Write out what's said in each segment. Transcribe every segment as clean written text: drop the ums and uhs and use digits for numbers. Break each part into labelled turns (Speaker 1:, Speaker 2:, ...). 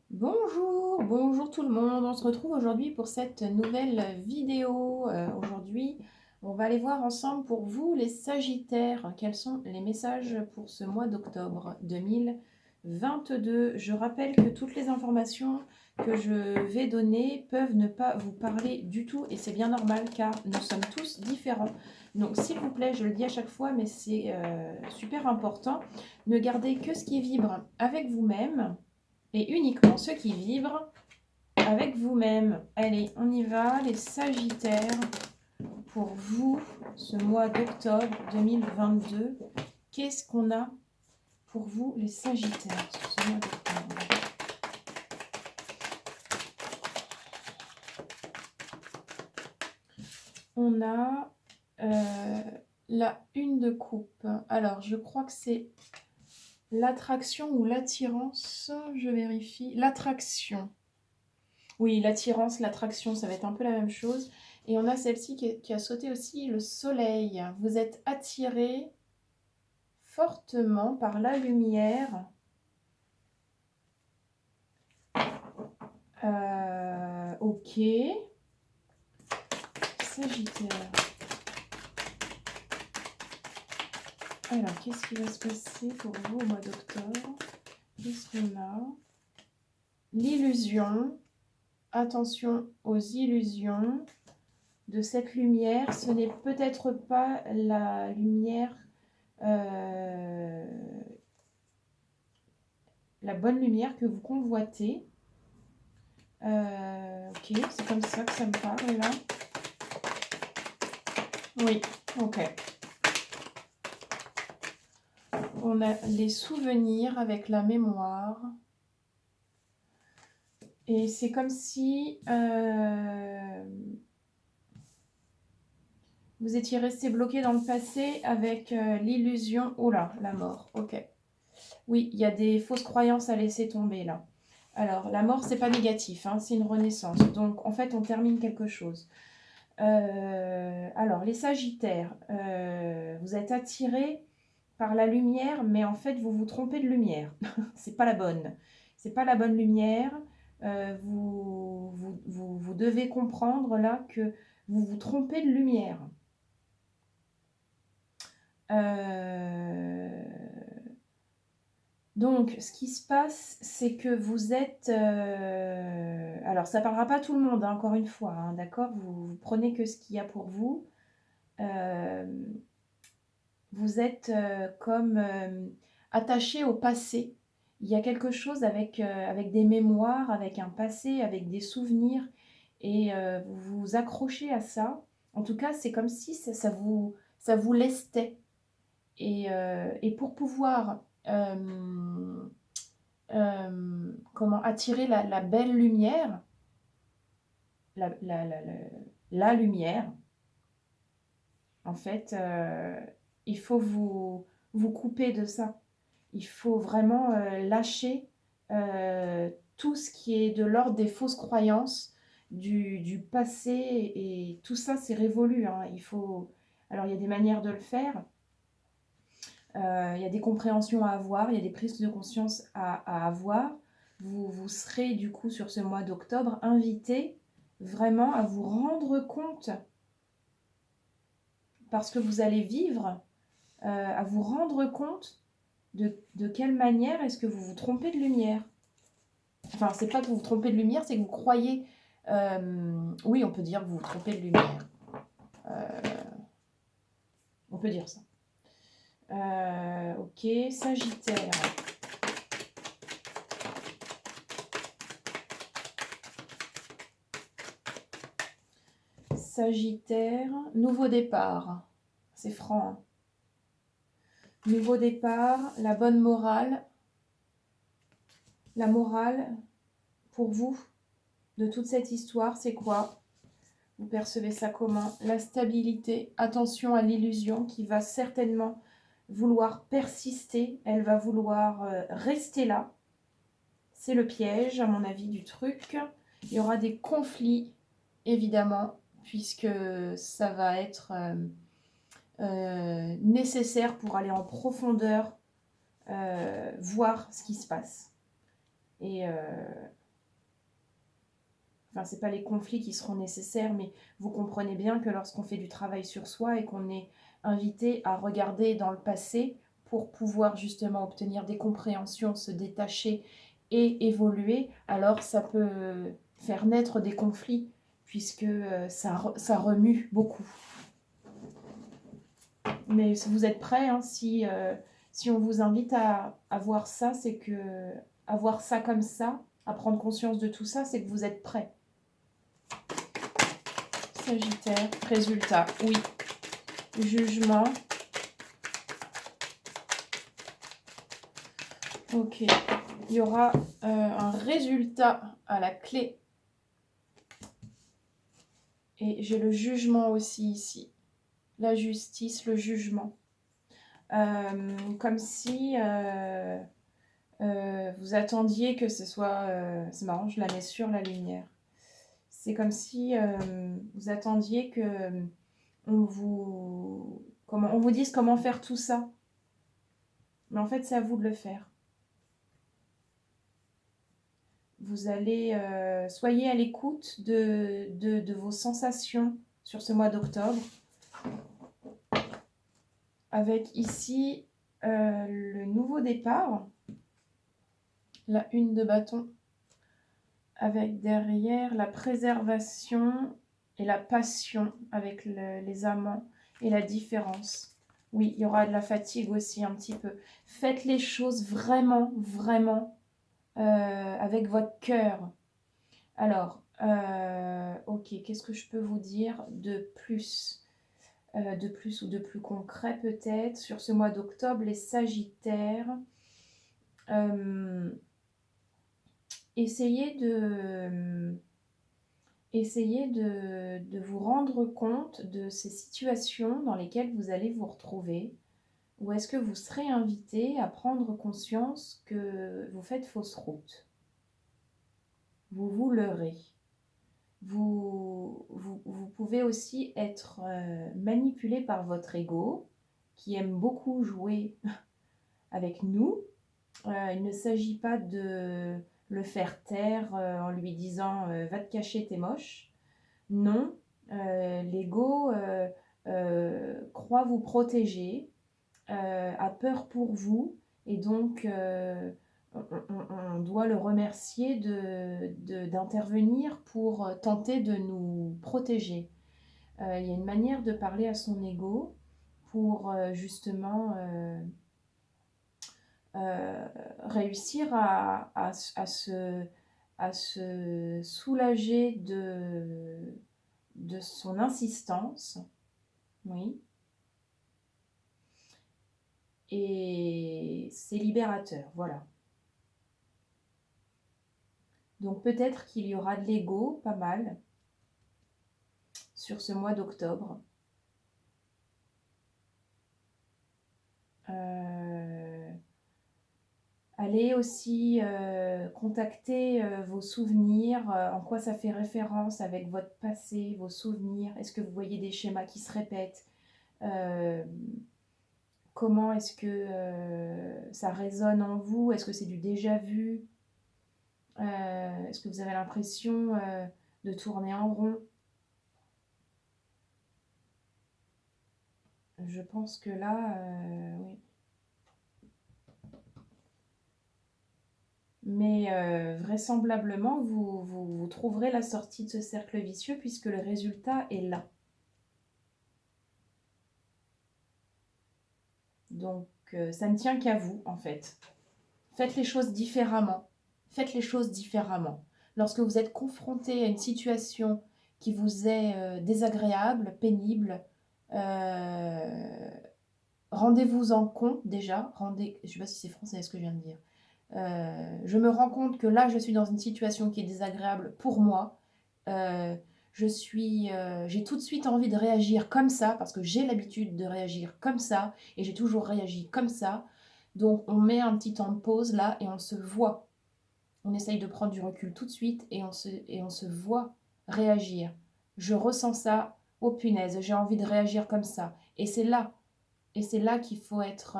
Speaker 1: Bonjour tout le monde. On se retrouve aujourd'hui pour cette nouvelle vidéo. Aujourd'hui, on va aller voir ensemble pour vous les Sagittaires. Quels sont les messages pour ce mois d'octobre 2022? Je rappelle que toutes les informations que je vais donner peuvent ne pas vous parler du tout et c'est bien normal car nous sommes tous différents. Donc s'il vous plaît, je le dis à chaque fois mais c'est super important, ne gardez que ce qui vibre avec vous-même et uniquement ce qui vibre avec vous-même. Allez, on y va, les Sagittaires, pour vous, ce mois d'octobre 2022. Qu'est-ce qu'on a pour vous, les Sagittaires, sur ce mois d'octobre? On a la une de coupe. Alors, je crois que c'est l'attraction ou l'attirance. Je vérifie. L'attraction. Oui, l'attirance, l'attraction, ça va être un peu la même chose. Et on a celle-ci qui a sauté aussi, le soleil. Vous êtes attiré fortement par la lumière. Ok. Sagittaire. Alors, qu'est-ce qui va se passer pour vous au mois d'octobre? Qu'est-ce qu'on a? L'illusion. Attention aux illusions de cette lumière. Ce n'est peut-être pas la lumière, la bonne lumière que vous convoitez. Ok, c'est comme ça que ça me parle là. Oui, ok. On a les souvenirs avec la mémoire. Et c'est comme si vous étiez resté bloqué dans le passé avec l'illusion. Oh là, la mort, ok. Oui, il y a des fausses croyances à laisser tomber là. Alors, la mort, c'est pas négatif, hein, c'est une renaissance. Donc, en fait, on termine quelque chose. Alors, les Sagittaires, vous êtes attirés par la lumière, mais en fait, vous vous trompez de lumière. C'est pas la bonne. C'est pas la bonne lumière. Vous devez comprendre là que vous vous trompez de lumière. Donc, ce qui se passe, c'est que vous êtes... alors, ça ne parlera pas à tout le monde, hein, encore une fois, hein, d'accord, vous prenez que ce qu'il y a pour vous. Vous êtes comme attaché au passé. Il y a quelque chose avec des mémoires, avec un passé, avec des souvenirs, et vous vous accrochez à ça. En tout cas, c'est comme si ça vous lestait. Et pour pouvoir comment attirer la belle lumière, la, la, la, la, la lumière, en fait, il faut vous couper de ça. Il faut vraiment lâcher tout ce qui est de l'ordre des fausses croyances, du passé, et tout ça, c'est révolu. Hein. Alors, il y a des manières de le faire. Il y a des compréhensions à avoir, il y a des prises de conscience à avoir. Vous serez du coup sur ce mois d'octobre invité vraiment à vous rendre compte, parce que vous allez vivre, à vous rendre compte de quelle manière est-ce que vous vous trompez de lumière. Enfin, c'est pas que vous vous trompez de lumière, c'est que vous croyez... oui, on peut dire que vous vous trompez de lumière. On peut dire ça. Ok, Sagittaire. Sagittaire, nouveau départ. C'est franc. Hein. Nouveau départ, la bonne morale. La morale, pour vous, de toute cette histoire, c'est quoi? Vous percevez ça comment? La stabilité. Attention à l'illusion qui va certainement vouloir persister. Elle va vouloir rester là. C'est le piège, à mon avis, du truc. Il y aura des conflits, évidemment, puisque ça va être nécessaire pour aller en profondeur, voir ce qui se passe. Et enfin, ce n'est pas les conflits qui seront nécessaires, mais vous comprenez bien que lorsqu'on fait du travail sur soi et qu'on est invité à regarder dans le passé pour pouvoir justement obtenir des compréhensions, se détacher et évoluer, alors ça peut faire naître des conflits, puisque ça remue beaucoup. Mais si vous êtes prêts, hein, si on vous invite à voir ça, c'est que à voir ça comme ça, à prendre conscience de tout ça, c'est que vous êtes prêts. Sagittaire, résultat, oui. Jugement. Ok, il y aura un résultat à la clé. Et j'ai le jugement aussi ici. La justice, le jugement. Comme si vous attendiez que ce soit... c'est marrant, je la mets sur la lumière. C'est comme si vous attendiez que on vous dise comment faire tout ça. Mais en fait, c'est à vous de le faire. Vous allez, soyez à l'écoute de vos sensations sur ce mois d'octobre. Avec ici le nouveau départ, la une de bâton, avec derrière la préservation et la passion avec les amants et la différence. Oui, il y aura de la fatigue aussi un petit peu. Faites les choses vraiment, vraiment avec votre cœur. Alors, ok, qu'est-ce que je peux vous dire de plus ou de plus concret peut-être sur ce mois d'octobre, les Sagittaires. Essayez de vous rendre compte de ces situations dans lesquelles vous allez vous retrouver, ou est-ce que vous serez invité à prendre conscience que vous faites fausse route. Vous vous leurrez. Vous pouvez aussi être manipulé par votre ego, qui aime beaucoup jouer avec nous. Il ne s'agit pas de le faire taire en lui disant va te cacher, t'es moche. Non, l'ego croit vous protéger, a peur pour vous, et donc on doit le remercier d'intervenir pour tenter de nous protéger. Il y a une manière de parler à son ego pour justement réussir à se soulager de son insistance. Oui. Et c'est libérateur, voilà. Donc peut-être qu'il y aura de l'ego, pas mal, sur ce mois d'octobre. Allez aussi contacter vos souvenirs, en quoi ça fait référence avec votre passé, vos souvenirs. Est-ce que vous voyez des schémas qui se répètent? Comment est-ce que ça résonne en vous? Est-ce que c'est du déjà vu? Est-ce que vous avez l'impression de tourner en rond? Je pense que là, oui. Mais vraisemblablement, vous trouverez la sortie de ce cercle vicieux puisque le résultat est là. Donc, ça ne tient qu'à vous, en fait. Faites les choses différemment. Faites les choses différemment. Lorsque vous êtes confronté à une situation qui vous est désagréable, pénible, rendez-vous en compte déjà. Je ne sais pas si c'est français ce que je viens de dire. Je me rends compte que là, je suis dans une situation qui est désagréable pour moi. J'ai tout de suite envie de réagir comme ça, parce que j'ai l'habitude de réagir comme ça, et j'ai toujours réagi comme ça. Donc, on met un petit temps de pause là, et on se voit. On essaye de prendre du recul tout de suite, et on se voit réagir. Je ressens ça, oh punaise, j'ai envie de réagir comme ça. Et c'est là qu'il faut être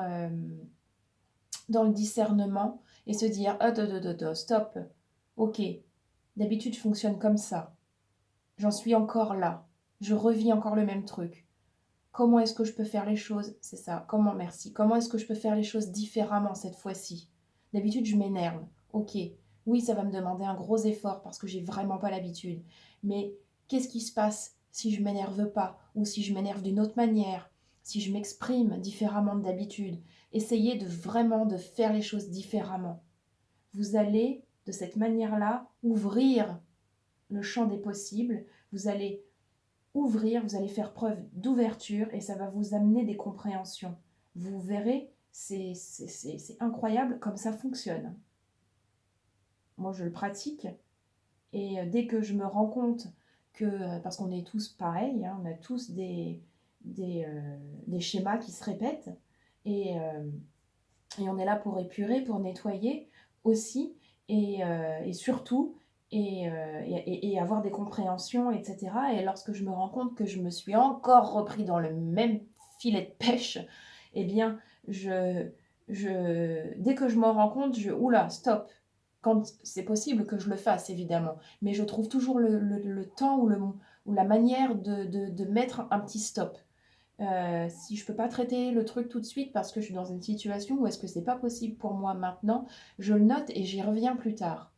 Speaker 1: dans le discernement et se dire stop, ok, d'habitude je fonctionne comme ça, j'en suis encore là, je revis encore le même truc. Comment est-ce que je peux faire les choses? C'est ça, comment, merci. Comment est-ce que je peux faire les choses différemment cette fois-ci? D'habitude, je m'énerve. Ok, oui, ça va me demander un gros effort parce que j'ai vraiment pas l'habitude. Mais qu'est-ce qui se passe si je m'énerve pas ou si je m'énerve d'une autre manière, si je m'exprime différemment de d'habitude? Essayez de vraiment de faire les choses différemment. Vous allez, de cette manière-là, ouvrir le champ des possibles. Vous allez ouvrir, vous allez faire preuve d'ouverture et ça va vous amener des compréhensions. Vous verrez, c'est incroyable comme ça fonctionne. Moi, je le pratique et dès que je me rends compte que, parce qu'on est tous pareils, hein, on a tous des schémas qui se répètent et on est là pour épurer, pour nettoyer aussi et surtout et avoir des compréhensions, etc. Et lorsque je me rends compte que je me suis encore repris dans le même filet de pêche, eh bien, dès que je m'en rends compte, oula, stop. Quand c'est possible que je le fasse, évidemment. Mais je trouve toujours le temps ou la manière de mettre un petit stop. Si je peux pas traiter le truc tout de suite parce que je suis dans une situation où est-ce que c'est pas possible pour moi maintenant, je le note et j'y reviens plus tard.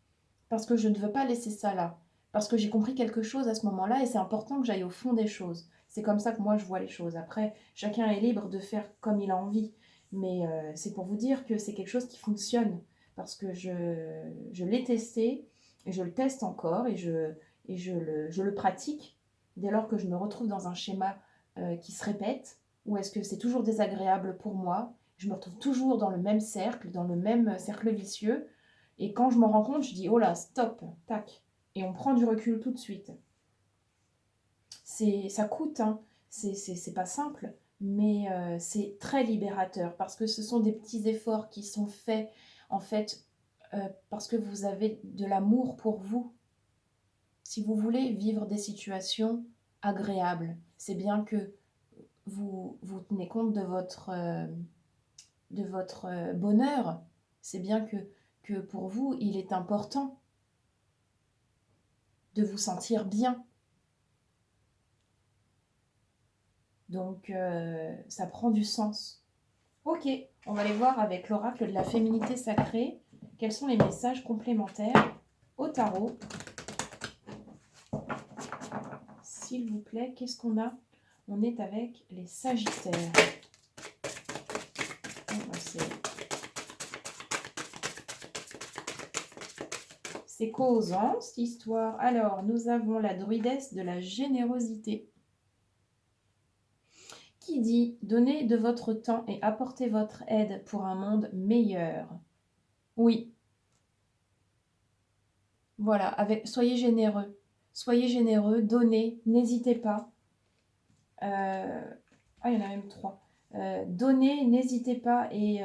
Speaker 1: Parce que je ne veux pas laisser ça là. Parce que j'ai compris quelque chose à ce moment-là et c'est important que j'aille au fond des choses. C'est comme ça que moi je vois les choses. Après, chacun est libre de faire comme il a envie. Mais c'est pour vous dire que c'est quelque chose qui fonctionne. Parce que je l'ai testé et je le teste encore je le pratique dès lors que je me retrouve dans un schéma qui se répète, ou est-ce que c'est toujours désagréable pour moi? Je me retrouve toujours dans le même cercle, dans le même cercle vicieux, et quand je m'en rends compte, je dis oh là, stop, tac, et on prend du recul tout de suite. Ça coûte, hein. C'est pas simple, mais c'est très libérateur parce que ce sont des petits efforts qui sont faits en fait parce que vous avez de l'amour pour vous. Si vous voulez vivre des situations agréables, c'est bien que vous tenez compte de votre bonheur. C'est bien que pour vous, il est important de vous sentir bien. Donc, ça prend du sens. Ok, on va aller voir avec l'oracle de la féminité sacrée quels sont les messages complémentaires au tarot. S'il vous plaît, qu'est-ce qu'on a? On est avec les Sagittaires. C'est causant, cette histoire. Alors, nous avons la druidesse de la générosité qui dit « Donnez de votre temps et apportez votre aide pour un monde meilleur. » Oui. Voilà, soyez généreux, donnez, n'hésitez pas. Il y en a même 3. Donnez, n'hésitez pas et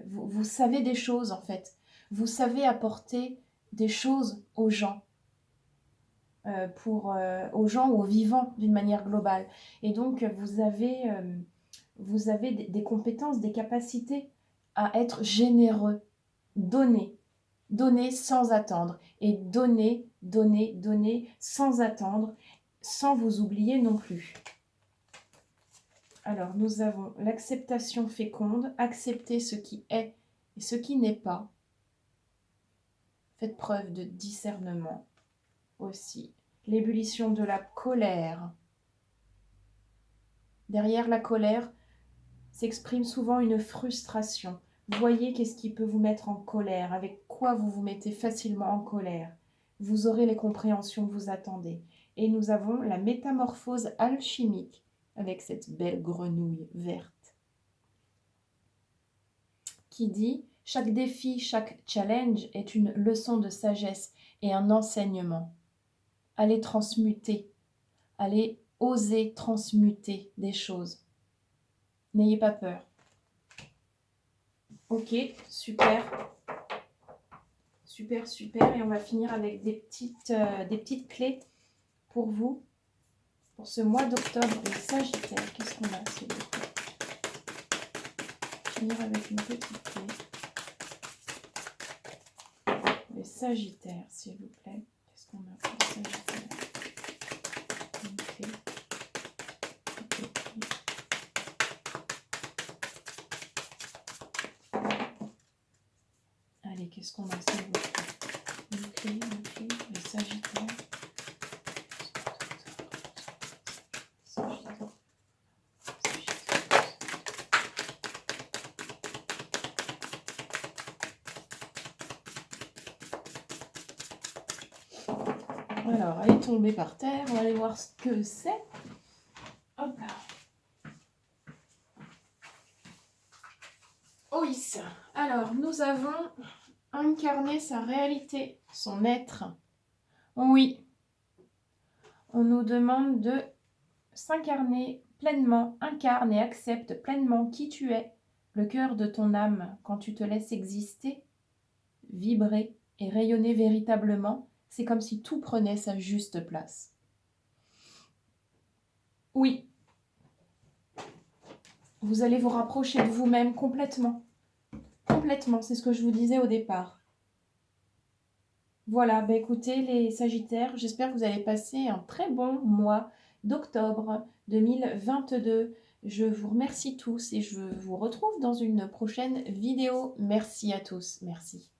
Speaker 1: vous savez des choses en fait. Vous savez apporter des choses aux gens. Aux gens ou aux vivants d'une manière globale. Et donc, vous avez des compétences, des capacités à être généreux. Donner sans attendre. Et donner sans attendre, sans vous oublier non plus. Alors, nous avons l'acceptation féconde, accepter ce qui est et ce qui n'est pas. Faites preuve de discernement aussi. L'ébullition de la colère. Derrière la colère s'exprime souvent une frustration. Voyez qu'est-ce qui peut vous mettre en colère, avec quoi vous vous mettez facilement en colère. Vous aurez les compréhensions que vous attendez. Et nous avons la métamorphose alchimique avec cette belle grenouille verte qui dit « Chaque défi, chaque challenge est une leçon de sagesse et un enseignement. » Allez transmuter, allez oser transmuter des choses. N'ayez pas peur. Ok, super. Super, super. Et on va finir avec des petites clés pour vous, pour ce mois d'octobre, les Sagittaires. Qu'est-ce qu'on a, s'il vous plaît? Finir avec une petite clé. Les Sagittaires, s'il vous plaît. Qu'est-ce qu'on a pour les Sagittaires? Ok. Allez, qu'est-ce qu'on a, s'il vous plaît? Ok, les Sagittaires. Alors, elle est tombée par terre. On va aller voir ce que c'est. Hop là. Oïs. Alors, nous avons incarné sa réalité, son être. Oui. On nous demande de s'incarner pleinement, incarne et accepte pleinement qui tu es, le cœur de ton âme, quand tu te laisses exister, vibrer et rayonner véritablement. C'est comme si tout prenait sa juste place. Oui. Vous allez vous rapprocher de vous-même complètement. Complètement, c'est ce que je vous disais au départ. Voilà, bah écoutez les Sagittaires, j'espère que vous allez passer un très bon mois d'octobre 2022. Je vous remercie tous et je vous retrouve dans une prochaine vidéo. Merci à tous, merci.